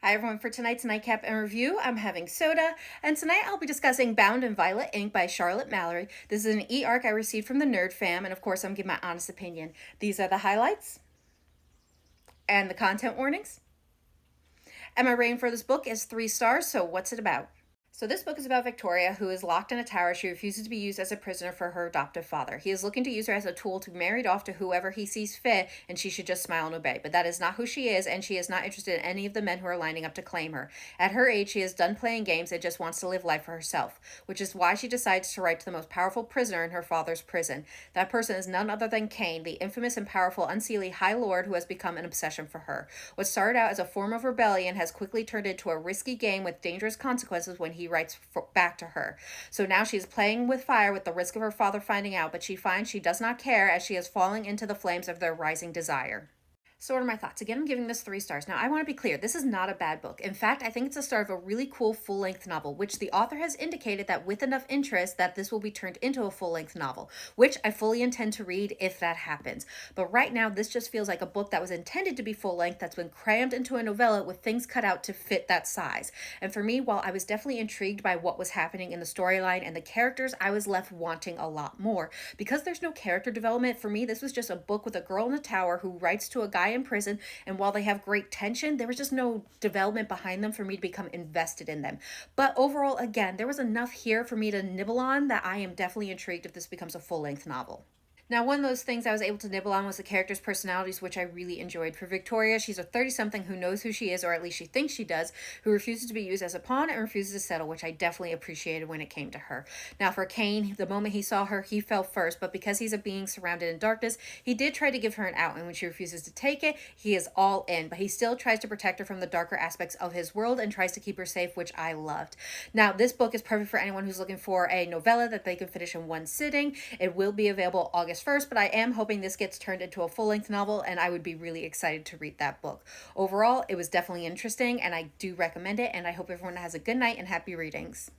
Hi everyone, for tonight's Nightcap and review, I'm having soda, and tonight I'll be discussing Bound in Violet Ink by Charlotte Mallory. This is an eARC I received from the Nerd Fam, and of course I'm giving my honest opinion. These are the highlights and the content warnings. And my rating for this book is 3 stars, so what's it about? So this book is about Victoria, who is locked in a tower. She refuses to be used as a prisoner for her adoptive father. He is looking to use her as a tool to be married off to whoever he sees fit, and she should just smile and obey. But that is not who she is, and she is not interested in any of the men who are lining up to claim her. At her age, she is done playing games and just wants to live life for herself, which is why she decides to write to the most powerful prisoner in her father's prison. That person is none other than Cain, the infamous and powerful unseelie High Lord who has become an obsession for her. What started out as a form of rebellion has quickly turned into a risky game with dangerous consequences when he writes back to her. So now she's playing with fire with the risk of her father finding out, but she finds she does not care as she is falling into the flames of their rising desire. So what are my thoughts? Again, I'm giving this 3 stars. Now, I want to be clear. This is not a bad book. In fact, I think it's the start of a really cool full-length novel, which the author has indicated that with enough interest that this will be turned into a full-length novel, which I fully intend to read if that happens. But right now, this just feels like a book that was intended to be full-length that's been crammed into a novella with things cut out to fit that size. And for me, while I was definitely intrigued by what was happening in the storyline and the characters, I was left wanting a lot more. Because there's no character development, for me, this was just a book with a girl in a tower who writes to a guy in prison, and while they have great tension, there was just no development behind them for me to become invested in them. But overall, again, there was enough here for me to nibble on that I am definitely intrigued if this becomes a full-length novel. Now, one of those things I was able to nibble on was the characters' personalities, which I really enjoyed. For Victoria, she's a 30-something who knows who she is, or at least she thinks she does, who refuses to be used as a pawn and refuses to settle, which I definitely appreciated when it came to her. Now, for Cain, the moment he saw her, he fell first, but because he's a being surrounded in darkness, he did try to give her an out, and when she refuses to take it, he is all in, but he still tries to protect her from the darker aspects of his world and tries to keep her safe, which I loved. Now, this book is perfect for anyone who's looking for a novella that they can finish in one sitting. It will be available August 1st, but I am hoping this gets turned into a full-length novel, and I would be really excited to read that book. Overall, it was definitely interesting, and I do recommend it, and I hope everyone has a good night and happy readings.